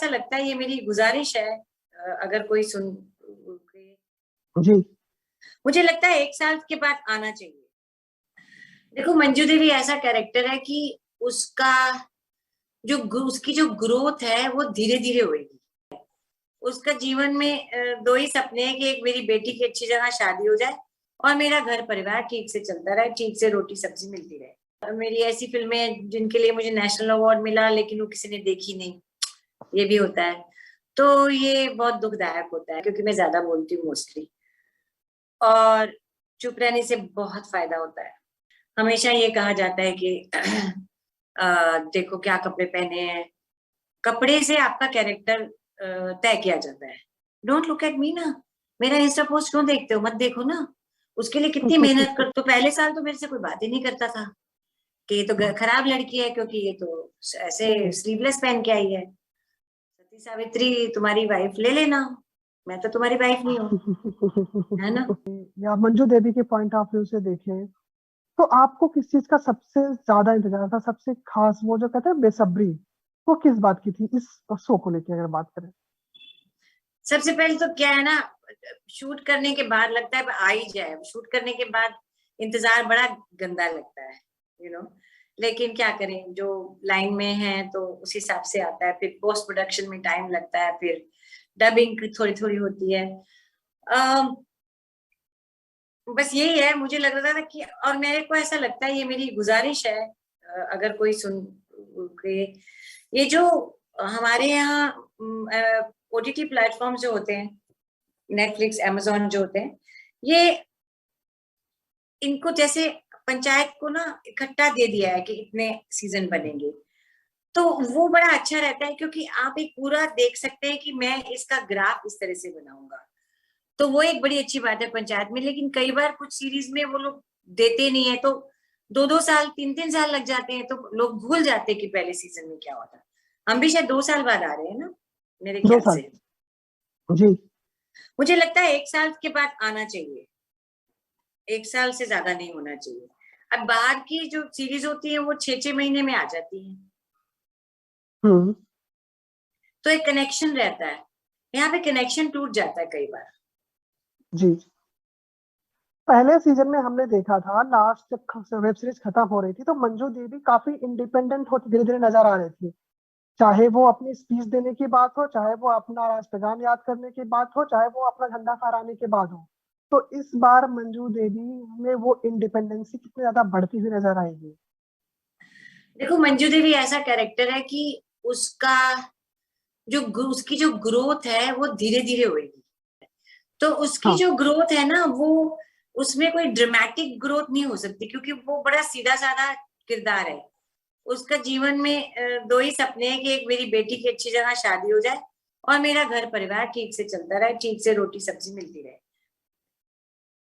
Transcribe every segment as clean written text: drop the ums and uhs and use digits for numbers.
ऐसा लगता है ये मेरी गुजारिश है, अगर कोई सुन के, जी। मुझे लगता है 1 साल के बाद आना चाहिए। देखो मंजू देवी ऐसा कैरेक्टर है कि उसका उसकी जो ग्रोथ है वो धीरे-धीरे होएगी। उसका जीवन में 2 ही सपने हैं कि एक मेरी बेटी की अच्छी जगह शादी हो जाए और मेरा घर परिवार ठीक से चलता रहे, ठीक से रोटी-सब्जी मिलती रहे। मेरी ऐसी फिल्में हैं जिनके लिए मुझे नेशनल अवार्ड मिला लेकिन वो किसी ने देखी नहीं, ये भी होता है। तो ये बहुत दुखदायक होता है क्योंकि मैं ज़्यादा बोलती हूँ मोस्टली और चुप रहने से बहुत फ़ायदा होता है। हमेशा ये कहा जाता है कि देखो क्या कपड़े पहने हैं, कपड़े से आपका कैरेक्टर तय किया जाता है। डोंट लुक एट मी ना, मेरा इंस्टा पोस्ट क्यों देखते हो? मत देखो ना, उसके लिए कितनी मेहनत कर। तो पहले साल तो मेरे से कोई बात ही नहीं करता था कि ये तो खराब लड़की है क्योंकि ये तो ऐसे स्लीवलेस पहन के आई है। सती सावित्री तुम्हारी वाइफ ले लेना, मैं तो तुम्हारी वाइफ नहीं हूँ, है ना? या मंजू देवी के पॉइंट ऑफ व्यू से देखें तो आपको किस चीज का सबसे ज्यादा इंतजार था, सबसे खास, वो जो कहते हैं बेसब्री, वो किस बात की थी इस शो को लेके अगर बात करें? सबसे पहले तो क्या है ना, शूट करने के बाद लगता है आ ही जाए, शूट करने के बाद इंतजार बड़ा गंदा लगता है, यू नो। लेकिन क्या करें, जो लाइन में है तो उस हिसाब से आता है। फिर पोस्ट प्रोडक्शन में टाइम लगता है, फिर डबिंग थोड़ी थोड़ी होती है। बस यही है, मुझे लग रहा था कि, और मेरे को ऐसा लगता है ये मेरी गुजारिश है, अगर कोई सुन के, ये जो हमारे यहाँ ओटीटी प्लेटफॉर्म जो होते हैं, नेटफ्लिक्स, अमेजोन जो होते हैं, ये इनको जैसे पंचायत को ना इकट्ठा दे दिया है कि इतने सीजन बनेंगे, तो वो बड़ा अच्छा रहता है क्योंकि आप एक पूरा देख सकते हैं कि मैं इसका ग्राफ इस तरह से बनाऊंगा। तो वो एक बड़ी अच्छी बात है पंचायत में। लेकिन कई बार कुछ सीरीज में वो लोग देते नहीं है, तो 2-2 साल, 3-3 साल लग जाते हैं, तो लोग भूल जाते हैं कि पहले सीजन में क्या होता है। हम भी शायद 2 साल बाद आ रहे हैं ना, मेरे दो ख्याल साल से। जी। मुझे लगता है 1 साल के बाद आना चाहिए, 1 साल से ज्यादा नहीं होना चाहिए। अब बाहर की जो सीरीज होती है वो 6-6 महीने में आ जाती है, हम्म। तो एक कनेक्शन रहता है। यहाँ पे कनेक्शन टूट जाता है कई बार। जी। पहले सीजन में हमने देखा था, लास्ट जब वेब सीरीज खत्म हो रही थी तो मंजू देवी काफी इंडिपेंडेंट होती धीरे धीरे नजर आ रही थी। चाहे वो अपनी स्पीच देने की बात हो, चाहे वो अपना राष्ट्रगान याद करने की बात हो, चाहे वो अपना झंडा फहराने की बात हो। तो इस बार मंजू देवी में वो इंडिपेंडेंसी कितनी ज्यादा बढ़ती हुई नजर आएगी? देखो मंजू देवी ऐसा कैरेक्टर है कि उसका उसकी जो ग्रोथ है वो धीरे धीरे होगी। तो उसकी हाँ। जो ग्रोथ है ना, वो उसमें कोई ड्रामेटिक ग्रोथ नहीं हो सकती क्योंकि वो बड़ा सीधा साधा किरदार है। उसका जीवन में 2 ही सपने हैं कि एक मेरी बेटी की अच्छी जगह शादी हो जाए और मेरा घर परिवार ठीक से चलता रहे, ठीक से रोटी सब्जी मिलती रहे।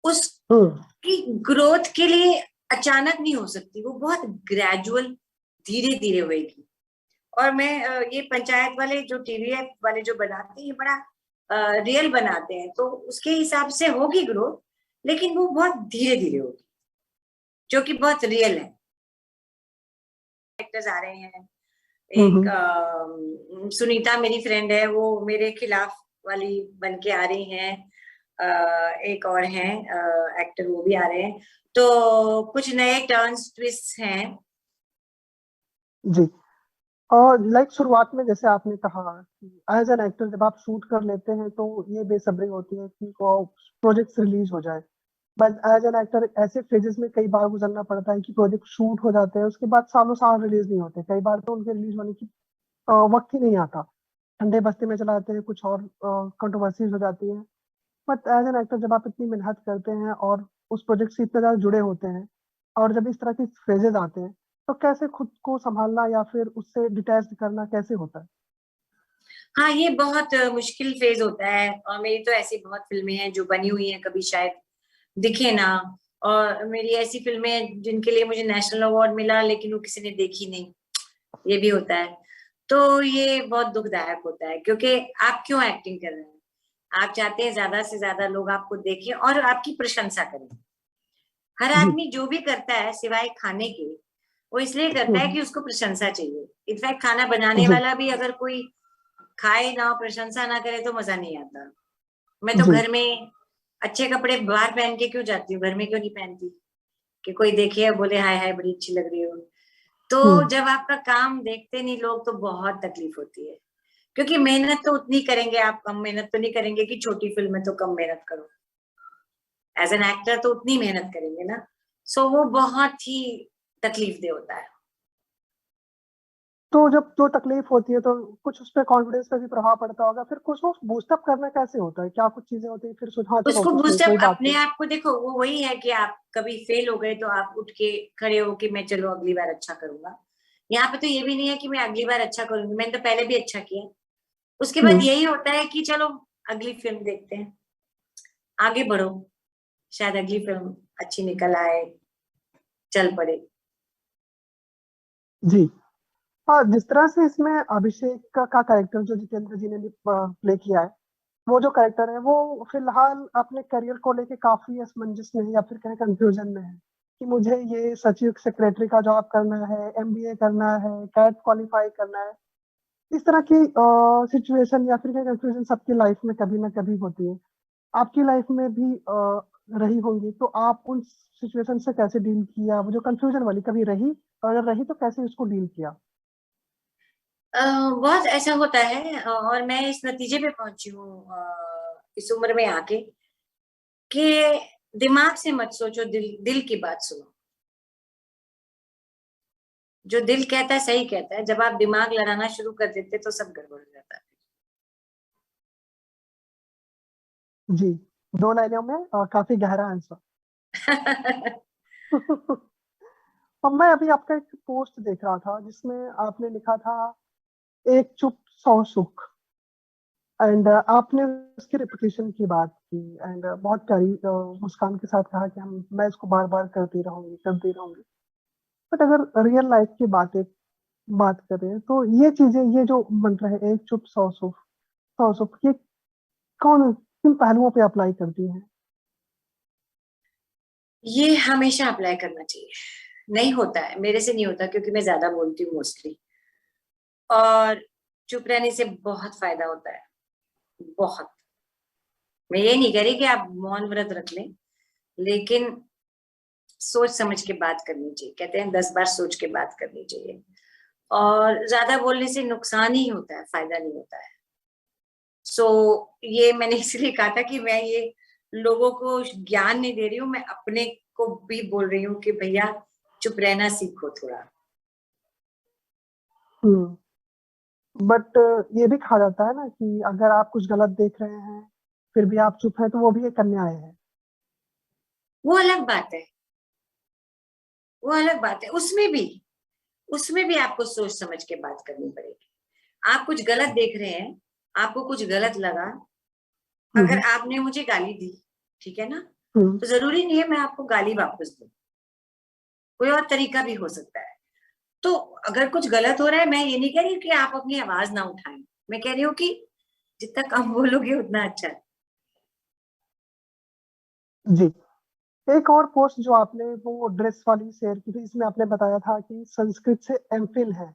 हम्म। उसकी ग्रोथ के लिए अचानक नहीं हो सकती, वो बहुत ग्रेजुअल, धीरे धीरे होगी। और मैं ये पंचायत वाले जो टीवी वाले जो बनाते हैं, ये बड़ा रियल बनाते हैं, तो उसके हिसाब से होगी ग्रोथ, लेकिन वो बहुत धीरे धीरे होगी, जो कि बहुत रियल है। एक्टर्स आ रहे हैं, एक हम्म। सुनीता मेरी फ्रेंड है, वो मेरे खिलाफ वाली बन के आ रही हैं। एक और हैं एक्टर, वो भी आ रहे हैं। तो कुछ नए टर्न्स ट्विस्ट हैं। जी। और लाइक शुरुआत में जैसे आपने कहा कि एज एन एक्टर जब आप शूट कर लेते हैं तो ये बेसब्री होती है कि वो प्रोजेक्ट रिलीज हो जाए। बट एज एन एक्टर ऐसे फेजेस में कई बार गुजरना पड़ता है कि प्रोजेक्ट शूट हो जाते हैं, उसके बाद सालों साल रिलीज नहीं होते, कई बार तो उनके रिलीज होने की वक्त ही नहीं आता, ठंडे बस्ते में चला जाते हैं, कुछ और कंट्रोवर्सीज हो जाती है। बट एज एन एक्टर जब आप इतनी मेहनत करते हैं और उस प्रोजेक्ट से इतने ज्यादा जुड़े होते हैं, और जब इस तरह की फेजेस आते हैं, तो कैसे खुद को संभालना या फिर उससे डिटैच करना कैसे होता है? हाँ, ये बहुत मुश्किल फेज होता है, और मेरी तो ऐसी बहुत फिल्में हैं जो बनी हुई हैं, कभी शायद दिखे ना। और मेरी ऐसी फिल्में हैं जिनके लिए मुझे नेशनल अवार्ड मिला लेकिन वो किसी ने देखी नहीं, ये भी होता है। तो ये बहुत दुखदायक होता है क्योंकि आप क्यों एक्टिंग कर रहे हैं? आप चाहते हैं ज्यादा से ज्यादा लोग आपको देखें और आपकी प्रशंसा करें। हर जी। आदमी जो भी करता है सिवाय खाने के, वो इसलिए करता है हम्म। कि उसको प्रशंसा चाहिए। इनफैक्ट खाना बनाने जी। वाला भी अगर कोई खाए ना, प्रशंसा ना करे तो मजा नहीं आता। मैं तो जी। घर में अच्छे कपड़े बाहर पहन के क्यों जाती हूँ, घर में क्यों नहीं पहनती कि कोई देखे और बोले हाय हाय बड़ी अच्छी लग रही हो। तो हम्म। जब आपका काम देखते नहीं लोग तो बहुत तकलीफ होती है, क्योंकि मेहनत तो उतनी करेंगे आप, कम मेहनत तो नहीं करेंगे कि छोटी फिल्म में तो कम मेहनत करो। एज एन एक्टर तो उतनी मेहनत करेंगे ना। सो वो बहुत ही तकलीफ दे होता है। तो जब जो तकलीफ होती है तो कुछ उस पर कॉन्फिडेंस पे भी प्रभाव पड़ता होगा, फिर कुछ वो बूस्टअप करना कैसे होता है, क्या कुछ चीजें होती है फिर हाँ चलो उसको कुछ नहीं बूस्टअप कोई बात अपने नहीं। आप को देखो, वो वही है कि आप कभी फेल हो गए तो आप उठ के खड़े हो कि मैं चलो अगली बार अच्छा करूंगा। यहाँ पे तो ये भी नहीं है कि मैं अगली बार अच्छा करूंगी, मैंने तो पहले भी अच्छा किया। उसके बाद हम्म। यही होता है कि चलो अगली फिल्म देखते हैं, आगे बढ़ो, शायद अगली फिल्म अच्छी निकल आए, चल पड़े। जी। हाँ, जिस तरह से इसमें अभिषेक का कैरेक्टर जो जितेंद्र जी ने प्ले किया है, वो जो कैरेक्टर है वो फिलहाल अपने करियर को लेके काफी असमंजस में है या फिर कहें कंफ्यूजन में है कि मुझे ये सचिव सेक्रेटरी का जॉब करना है, एमबीए करना है, कैट क्वालिफाई करना है। इस तरह की सिचुएशन या फिर कंफ्यूजन सबकी लाइफ में कभी ना कभी होती है। आपकी लाइफ में भी रही होंगी, तो आप उन सिचुएशन से कैसे डील किया, वो जो कंफ्यूजन वाली कभी रही, अगर रही तो कैसे उसको डील किया? बहुत ऐसा होता है, और मैं इस नतीजे पे पहुंची हूँ इस उम्र में आके कि दिमाग से मत सोचो, दिल दिल की बात सुनो। जो दिल कहता है सही कहता है, जब आप दिमाग लड़ाना शुरू कर देते तो सब गड़बड़ हो जाता जी। दो लाइनों में काफी गहरा आंसर। है। अब मैं अभी आपका एक पोस्ट देख रहा था जिसमें आपने लिखा था एक चुप सौ सुख, एंड आपने उसकी रिपीटेशन की बात की, एंड बहुत प्यारी मुस्कान के साथ कहा कि हम मैं इसको बार बार करती रहूंगी। बट अगर रियल लाइफ की बात करें तो ये चीजें, ये जो मंत्र है एक चुप सौ सुख, ये कौन किन पहलुओं पे अप्लाई करती है? ये हमेशा अप्लाई करना चाहिए। नहीं होता है, मेरे से नहीं होता क्योंकि मैं ज्यादा बोलती हूँ मोस्टली, और चुप रहने से बहुत फायदा होता है, बहुत। मैं ये नहीं कह रही कि आप मौन व्रत रख लें, लेकिन सोच समझ के बात करनी चाहिए। कहते हैं 10 बार सोच के बात करनी चाहिए, और ज्यादा बोलने से नुकसान ही होता है, फायदा नहीं होता है। सो ये मैंने इसलिए कहा था कि मैं ये लोगों को ज्ञान नहीं दे रही हूँ, मैं अपने को भी बोल रही हूँ कि भैया चुप रहना सीखो थोड़ा। हम्म। बट ये भी कहा जाता है ना कि अगर आप कुछ गलत देख रहे हैं फिर भी आप चुप हैं तो वो भी एक अन्याय है। वो अलग बात है, वो अलग बात है। उसमें भी आपको सोच समझ के बात करनी पड़ेगी। आप कुछ गलत देख रहे हैं, आपको कुछ गलत लगा, अगर हम्म। आपने मुझे गाली दी, ठीक है ना, हम्म। तो जरूरी नहीं है मैं आपको गाली वापस दूं, कोई और तरीका भी हो सकता है। तो अगर कुछ गलत हो रहा है, मैं ये नहीं कह रही कि आप अपनी आवाज ना उठाएं, मैं कह रही हूँ कि जितना कम बोलोगे उतना अच्छा है। जी। एक और पोस्ट जो आपने वो ड्रेस वाली शेयर की थी, इसमें आपने बताया था कि संस्कृत से एमफिल है।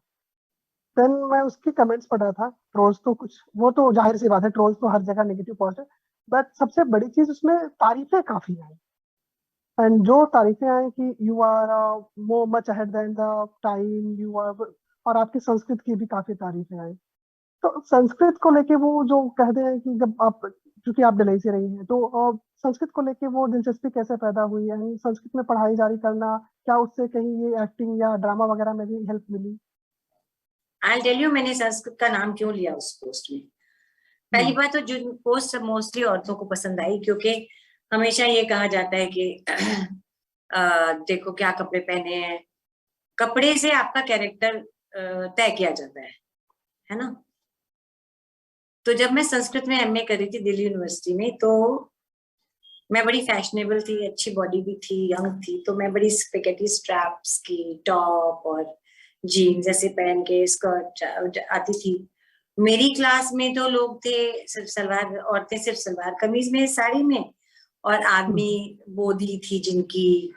देन मैं उसकी कमेंट्स पढ़ रहा था। ट्रोल्स तो कुछ, वो तो जाहिर सी बात है, ट्रोल्स तो हर जगह नेगेटिव पोस्ट है। बट सबसे बड़ी चीज उसमें तारीफें काफी आई, एंड जो तारीफें आई कि you are more much ahead than the time you are, और आपकी संस्कृत की भी काफी तारीफें आई। तो संस्कृत को लेके वो जो कहते हैं कि जब आप, क्योंकि आप दिल्ली से रही हैं, तो संस्कृत को लेके वो दिलचस्पी कैसे पैदा हुई है, यानी संस्कृत में पढ़ाई जारी करना, क्या उससे कहीं ये एक्टिंग या ड्रामा वगैरह में भी हेल्प मिली? आई टेल यू मैंने संस्कृत का नाम क्यों लिया उस पोस्ट में। पहली हम्म। बात तो जो पोस्ट मोस्टली औरतों को पसंद आई, क्योंकि हमेशा ये कहा जाता है कि देखो क्या कपड़े पहने हैं, कपड़े से आपका कैरेक्टर तय किया जाता है ना। तो जब मैं संस्कृत में एमए कर रही थी दिल्ली यूनिवर्सिटी में, तो मैं बड़ी फैशनेबल थी, अच्छी बॉडी भी थी, यंग थी, तो मैं बड़ी स्पेगेटी स्ट्रैप्स की टॉप और जीन्स ऐसे पहन के स्कर्ट आती थी। मेरी क्लास में तो लोग थे सिर्फ सलवार, औरतें सिर्फ सलवार कमीज में साड़ी में, और आदमी हम्म। बोधी थी जिनकी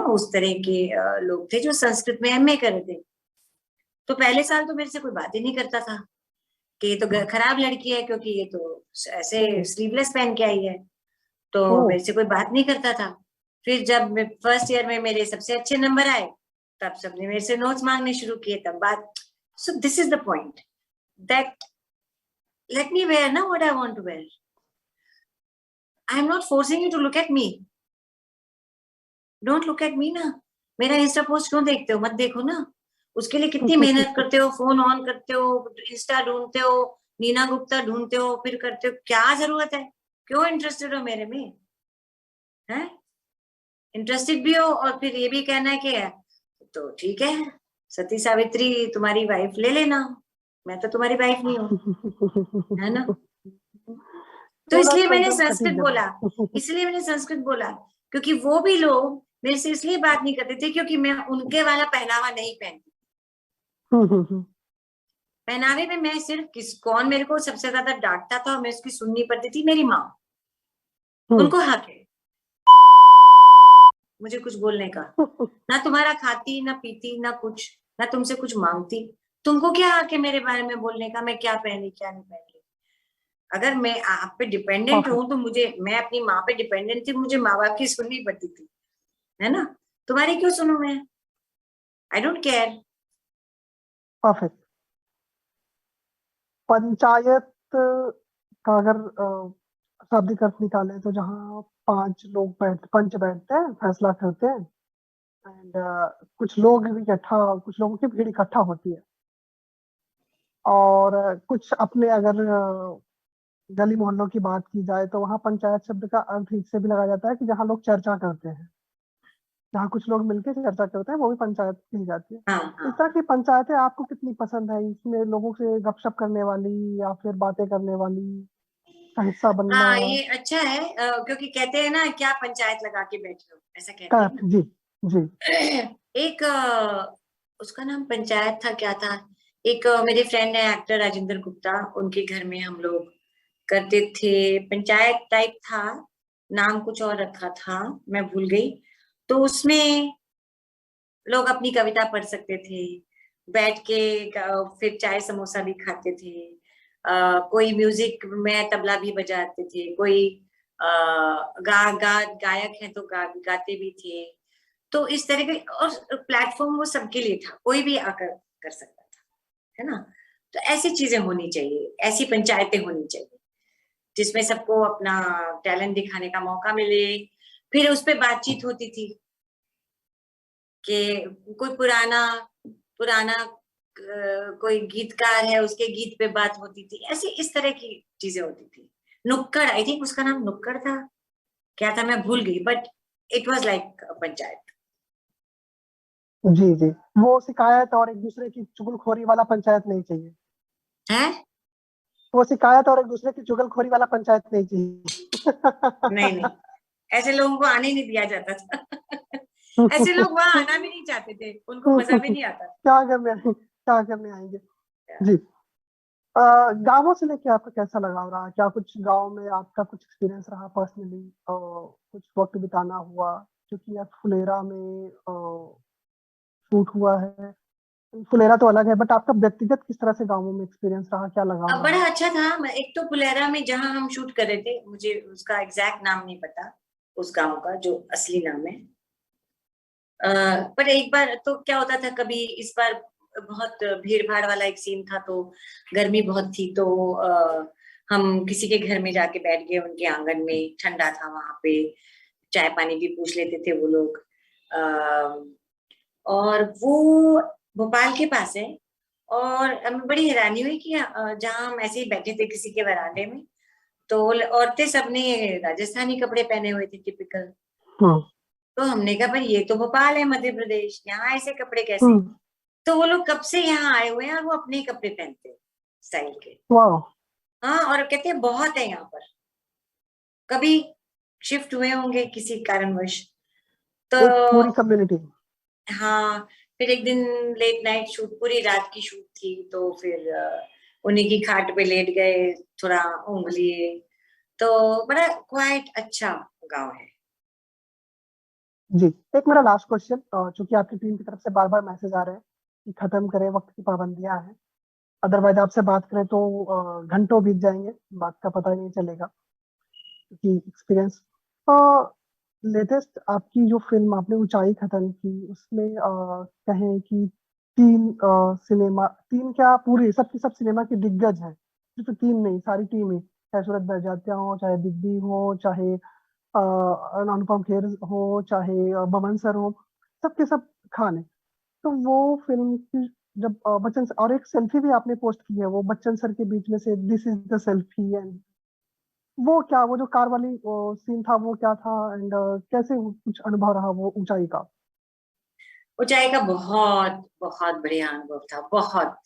उस तरह के लोग थे जो संस्कृत में एमए कर रहे थे। तो पहले साल तो मेरे से कोई बात ही नहीं करता था, कि ये तो खराब लड़की है क्योंकि ये तो ऐसे स्लीवलेस पहन के आई है, तो ओह, मेरे से कोई बात नहीं करता था। फिर जब फर्स्ट ईयर में मेरे सबसे अच्छे नंबर आए, तब सबने मेरे से नोट्स मांगने शुरू किए, तब बात। So this is the point that let me wear ना what I want to wear. I am not forcing you to look at me, don't look at me ना। मेरा इंस्टा पोस्ट क्यों देखते हो? मत देखो ना। उसके लिए कितनी मेहनत करते हो, फोन ऑन करते हो, इंस्टा ढूंढते हो, नीना गुप्ता ढूंढते हो, फिर करते हो, क्या जरूरत है? क्यों इंटरेस्टेड हो मेरे में? है इंटरेस्टेड भी हो और फिर ये भी कहना है कि है तो ठीक है, सती सावित्री तुम्हारी वाइफ ले लेना, मैं तो तुम्हारी वाइफ नहीं हूँ, है ना? तो थोड़ा इसलिए सा मैंने एकदम सटीक संस्कृत बोला, जवाब। इसलिए मैंने संस्कृत बोला, क्योंकि वो भी लोग मेरे से इसलिए बात नहीं करते थे क्योंकि मैं उनके वाला पहनावा नहीं पहनती। पहनावे में मैं सिर्फ कौन मेरे को सबसे ज्यादा डांटता था और मैं उसकी सुननी पड़ती थी, मेरी माँ। उनको हक है मुझे कुछ बोलने का। ना तुम्हारा खाती ना पीती ना कुछ, ना तुमसे कुछ मांगती, तुमको क्या हक है मेरे बारे में बोलने का, मैं क्या पहनी क्या नहीं पहनी? अगर मैं आप पे डिपेंडेंट परफेक्ट, हूं तो मुझे, मैं अपनी माँ पे डिपेंडेंट थी, मुझे माँ बाप की सुननी पड़ती थी, है ना? तुम्हारी क्यों सुनूं मैं? I don't care. Perfect. Panchayat का अगर शाब्दिक अर्थ निकालें तो जहाँ 5 बैठते हैं, फैसला करते हैं, एंड कुछ लोग भी इकट्ठा, कुछ लोगों की भीड़ इकट्ठा होती है, और कुछ अपने अगर गली मोहल्लों की बात की जाए तो वहाँ पंचायत शब्द का अर्थ इससे भी लगाया जाता है कि जहाँ लोग चर्चा करते हैं, जहाँ कुछ लोग मिलकर चर्चा करते हैं, वो भी पंचायत कही जाती है। हाँ इस हाँ तरह की पंचायतें आपको कितनी पसंद है? इसमें लोगों से गपशप करने वाली या फिर बातें करने वाली का हिस्सा बनना? हाँ, ये अच्छा है, क्योंकि कहते हैं ना क्या पंचायत लगा के बैठे हो, ऐसा कहते हैं करेक्ट, जी जी। ना। एक उसका नाम पंचायत था, क्या था? एक मेरे फ्रेंड है एक्टर राजेंद्र गुप्ता, उनके घर में हम लोग करते थे, पंचायत टाइप था, नाम कुछ और रखा था, मैं भूल गई। तो उसमें लोग अपनी कविता पढ़ सकते थे बैठ के, फिर चाय समोसा भी खाते थे, कोई म्यूजिक में तबला भी बजाते थे, कोई गायक है तो गाते भी थे। तो इस तरह के, और प्लेटफॉर्म वो सबके लिए था, कोई भी आकर कर सकता था, है ना? तो ऐसी चीजें होनी चाहिए, ऐसी पंचायतें होनी चाहिए जिसमें सबको अपना टैलेंट दिखाने का मौका मिले। फिर उस पर बातचीत होती थी कि कोई पुराना पुराना कोई गीतकार है, उसके गीत पे बात होती थी, ऐसी इस तरह की चीजें होती थी। नुक्कड़, आई थिंक उसका नाम नुक्कड़ था, क्या था मैं भूल गई, but it was like panchayat. जी जी। वो शिकायत और एक दूसरे की चुगलखोरी वाला पंचायत नहीं चाहिए। है वो शिकायत और एक दूसरे की चुगलखोरी वाला पंचायत नहीं नहीं चाहिए। नहीं, ऐसे लोगों को आने ही नहीं दिया जाता था। ऐसे लोग वहां आना भी नहीं चाहते थे, उनको मजा भी नहीं आता क्या करने आएंगे? था। जी। गाँवों से लेके आपका कैसा लगाव रहा? क्या कुछ गाँव में आपका कुछ एक्सपीरियंस रहा पर्सनली, कुछ वक्त बिताना हुआ? क्योंकि आप फुलेरा में शूट हुआ है, फुलेरा तो अलग है, बट आपका व्यक्तिगत किस तरह से गाँवों में एक्सपीरियंस रहा, क्या लगाव अब रहा? बड़ा अच्छा था। एक तो पुलेरा में जहां हम शूट कर रहे थे, मुझे उसका एग्जैक्ट नाम नहीं पता, उस गांव का जो असली नाम है। पर एक बार तो क्या होता था, कभी इस बार बहुत भीड़ भाड़ वाला एक सीन था, तो गर्मी बहुत थी, तो हम किसी के घर में जाके बैठ गए, उनके आंगन में, ठंडा था वहां पे, चाय पानी भी पूछ लेते थे वो लोग। और वो भोपाल के पास है। और हमें बड़ी हैरानी हुई कि जहाँ हम ऐसे ही बैठे थे किसी के वरांडे में, तो औरतें सबने राजस्थानी कपड़े पहने हुए थे, टिपिकल। हम्म तो हमने कहा भाई ये तो भोपाल है, मध्य प्रदेश, यहाँ ऐसे कपड़े कैसे? हम्म। तो वो लोग कब से यहाँ आए हुए हैं और वो अपने ही कपड़े पहनते हैं, स्टाइल के। वाह। हाँ, और कहते हैं बहुत है यहाँ पर, कभी शिफ्ट हुए होंगे किसी कारणवश। तो एक पूरी कम्युनिटी। हाँ, फिर एक दिन लेट नाइट शूट, पूरी रात की शूट थी, तो फिर उन्हीं की खाट पे लेट गए, थोड़ा ऊँघ लिए। तो बड़ा क्वाइट अच्छा गांव है। जी। एक मेरा लास्ट क्वेश्चन, चूंकि आपकी टीम की तरफ से बार बार मैसेज आ रहे हैं कि खत्म करें, वक्त की पाबंदियां हैं, अदरवाइज आपसे बात करें तो घंटों बीत जाएंगे, बात का पता ही नहीं चलेगा, क्योंकि एक्सपीरियंस। लेटेस्ट आपकी जो फिल्म आपने ऊंचाई खत्म की, उसमें कहें कि तीन सिनेमा, तीन क्या पूरी सबकी सब सिनेमा की दिग्गज हैं, सिर्फ तीन नहीं सारी टीम ही, चाहे सूरज बड़जात्या हो, चाहे दिग दी हो, चाहे अनुपम खेर हो, चाहे बमन सर हो, सबके सब खान है। तो वो फिल्म की जब और एक सेल्फी भी आपने पोस्ट की है वो बच्चन सर के बीच में से, this is the selfie, and वो क्या, वो जो कार वाली सीन था वो क्या था, एंड कैसे कुछ अनुभव रहा वो ऊंचाई का? ऊंचाई का बहुत बहुत बढ़िया अनुभव था, बहुत।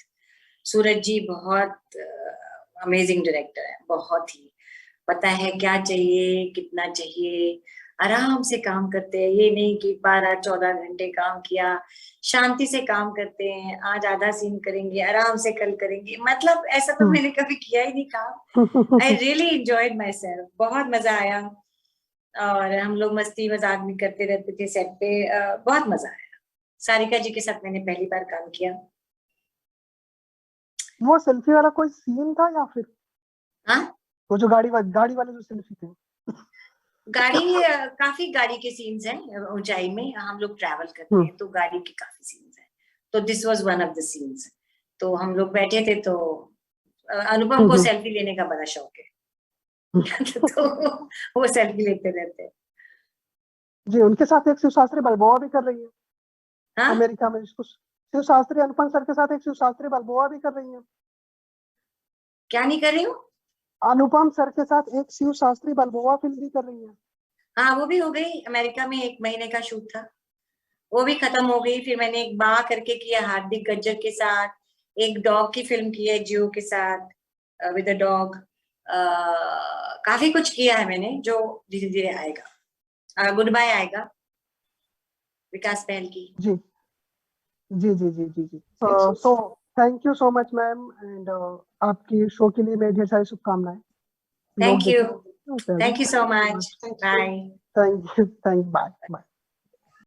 सूरज जी बहुत अमेजिंग डायरेक्टर है, बहुत ही पता है क्या चाहिए, कितना चाहिए। आराम से काम करते हैं, ये नहीं कि 12-14 घंटे काम किया। शांति से काम करते हैं, आज आधा सीन करेंगे, आराम से कल करेंगे, मतलब ऐसा तो हम्म। मैंने कभी किया ही नहीं काम। I really enjoyed my self, बहुत मजा आया। और हम लोग मस्ती मजाक भी करते रहते थे सेट पे, बहुत मजा आया। सारिका जी के साथ मैंने पहली बार काम किया। वो सेल्फी वाला कोई सीन था या फिर हाँ, वो जो गाड़ी वाले जो सेल्फी थे? गाड़ी काफी गाड़ी के सीन्स हैं ऊंचाई में, हम लोग ट्रैवल करते हम्म। हैं तो गाड़ी के काफी सीन्स हैं। तो this was one of the scenes. तो हम लोग बैठे थे, तो अनुपम को हम्म। सेल्फी लेने का बड़ा शौक है। हम्म। तो वो सेल्फी लेते रहते हैं। जी, उनके साथ एक शिव शास्त्री बलबोआ भी कर रही है हाँ, अमेरिका में, इसको शिव शास्त्री अनुपम सर के साथ एक शिव शास्त्री बलबोआ भी कर रही है। क्या नहीं कर रही हूँ। अनुपम सर के साथ एक शिव शास्त्री बलबोआ फिल्म भी कर रही है। हाँ, वो भी हो गई। अमेरिका में 1 महीने का शूट था, वो भी खत्म हो गई। फिर मैंने एक बा करके किया हार्दिक गज्जर के साथ। एक डॉग की फिल्म की है जियो के साथ, विद अ डॉग। काफी कुछ किया है मैंने, जो धीरे धीरे आएगा। गुड बाय आएगा, विकास पहल की। जी जी जी जी जी जी। So thank you so much ma'am, and आपकी शो के लिए मेरी ढेर सारी शुभकामनाएं। लोग थैंक यू। देखें। Thank you so much. Bye. Thank you, bye bye.